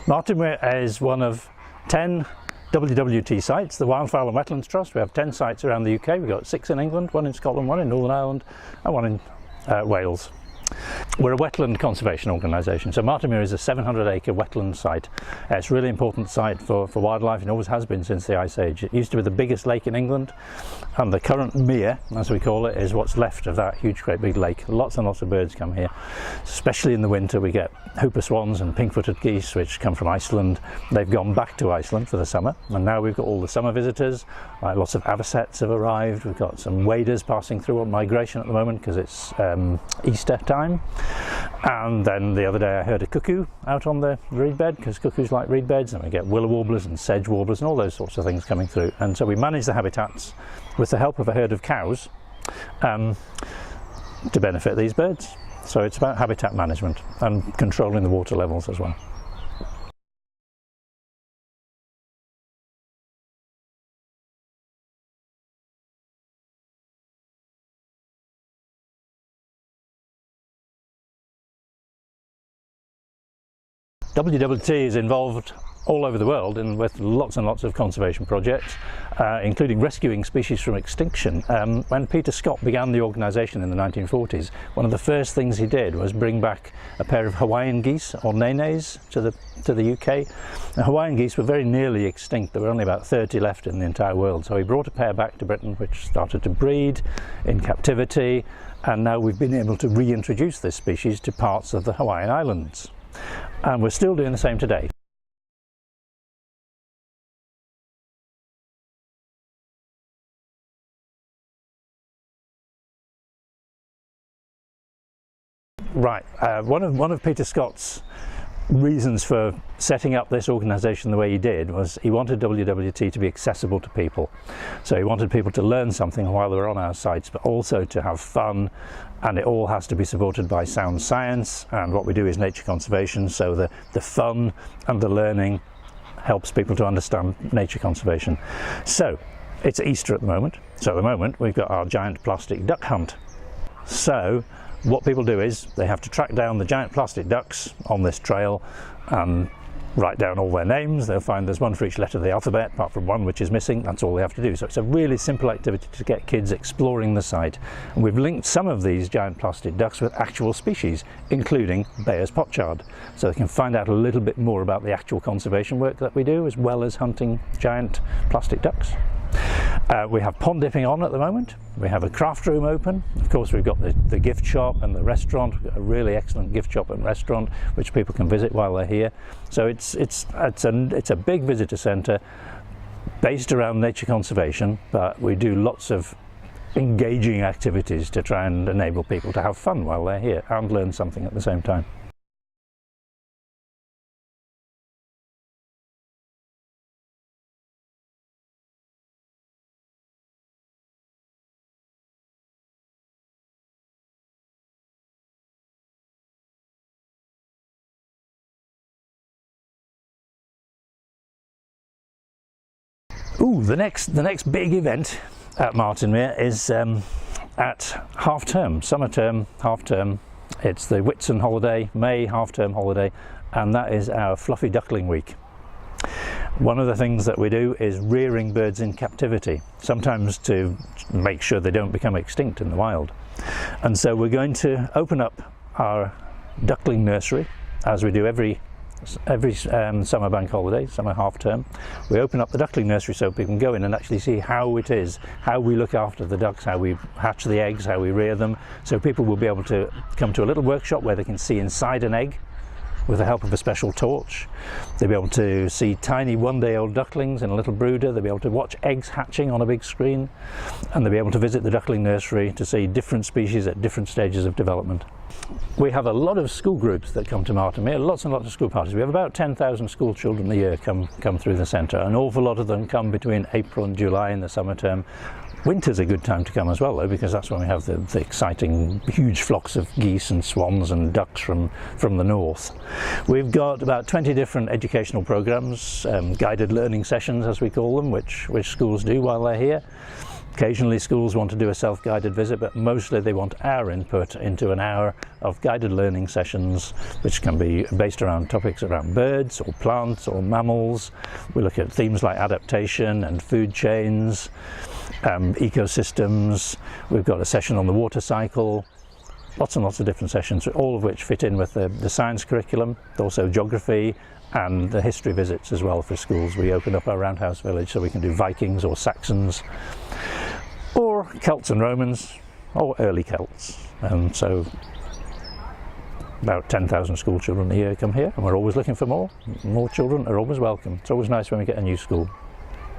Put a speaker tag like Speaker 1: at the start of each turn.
Speaker 1: Martinmere is one of 10 WWT sites, the Wildfowl and Wetlands Trust. We have 10 sites around the UK. We've got 6 in England, 1 in Scotland, 1 in Northern Ireland and 1 in Wales. We're a wetland conservation organisation, so Martinmere is a 700-acre wetland site. It's a really important site for wildlife, and always has been since the Ice Age. It used to be the biggest lake in England, and the current mere, as we call it, is what's left of that huge great big lake. Lots and lots of birds come here, especially in the winter. We get hooper swans and pink-footed geese which come from Iceland. They've gone back to Iceland for the summer, and now we've got all the summer visitors. Lots of avocets have arrived. We've got some waders passing through on migration at the moment because it's Easter time. And then the other day I heard a cuckoo out on the reed bed, because cuckoos like reed beds, and we get willow warblers and sedge warblers and all those sorts of things coming through. And so we manage the habitats with the help of a herd of cows to benefit these birds. So it's about habitat management and controlling the water levels as well. WWT is involved all over the world with lots and lots of conservation projects, including rescuing species from extinction. When Peter Scott began the organisation in the 1940s, one of the first things he did was bring back a pair of Hawaiian geese, or nenes, to the UK. The Hawaiian geese were very nearly extinct. There were only about 30 left in the entire world, so he brought a pair back to Britain which started to breed in captivity, and now we've been able to reintroduce this species to parts of the Hawaiian Islands. And we're still doing the same today. Right, one of Peter Scott's reasons for setting up this organisation the way he did was he wanted WWT to be accessible to people. So he wanted people to learn something while they were on our sites, but also to have fun, and it all has to be supported by sound science, and what we do is nature conservation, so the fun and the learning helps people to understand nature conservation. So it's Easter at the moment, so at the moment we've got our giant plastic duck hunt. So what people do is they have to track down the giant plastic ducks on this trail and write down all their names. They'll find there's one for each letter of the alphabet, apart from one which is missing. That's all they have to do. So it's a really simple activity to get kids exploring the site. And we've linked some of these giant plastic ducks with actual species, including Bayer's pochard, so they can find out a little bit more about the actual conservation work that we do, as well as hunting giant plastic ducks. We have pond dipping on at the moment. We have a craft room open. Of course, we've got the gift shop and the restaurant. We've got a really excellent gift shop and restaurant which people can visit while they're here. So it's a big visitor centre based around nature conservation, but we do lots of engaging activities to try and enable people to have fun while they're here and learn something at the same time. Ooh, the next big event at Martinmere is at half term, summer term, half term. It's the Whitsun holiday, May half term holiday, and that is our Fluffy Duckling Week. One of the things that we do is rearing birds in captivity, sometimes to make sure they don't become extinct in the wild. And so we're going to open up our duckling nursery, as we do every summer bank holiday, summer half term. We open up the duckling nursery so people can go in and actually see how it is, how we look after the ducks, how we hatch the eggs, how we rear them. So people will be able to come to a little workshop where they can see inside an egg with the help of a special torch. They'll be able to see tiny one-day-old ducklings in a little brooder. They'll be able to watch eggs hatching on a big screen, and they'll be able to visit the duckling nursery to see different species at different stages of development. We have a lot of school groups that come to Martinmere, lots and lots of school parties. We have about 10,000 school children a year come through the centre. An awful lot of them come between April and July in the summer term. Winter's a good time to come as well, though, because that's when we have the exciting huge flocks of geese and swans and ducks from the north. We've got about 20 different educational programmes, guided learning sessions as we call them, which schools do while they're here. Occasionally schools want to do a self-guided visit, but mostly they want our input into an hour of guided learning sessions, which can be based around topics around birds or plants or mammals. We look at themes like adaptation and food chains, ecosystems. We've got a session on the water cycle. Lots and lots of different sessions, all of which fit in with the science curriculum, also geography and the history visits as well for schools. We open up our Roundhouse Village so we can do Vikings or Saxons or Celts and Romans or early Celts. And so about 10,000 school children a year come here, and we're always looking for more. More children are always welcome. It's always nice when we get a new school.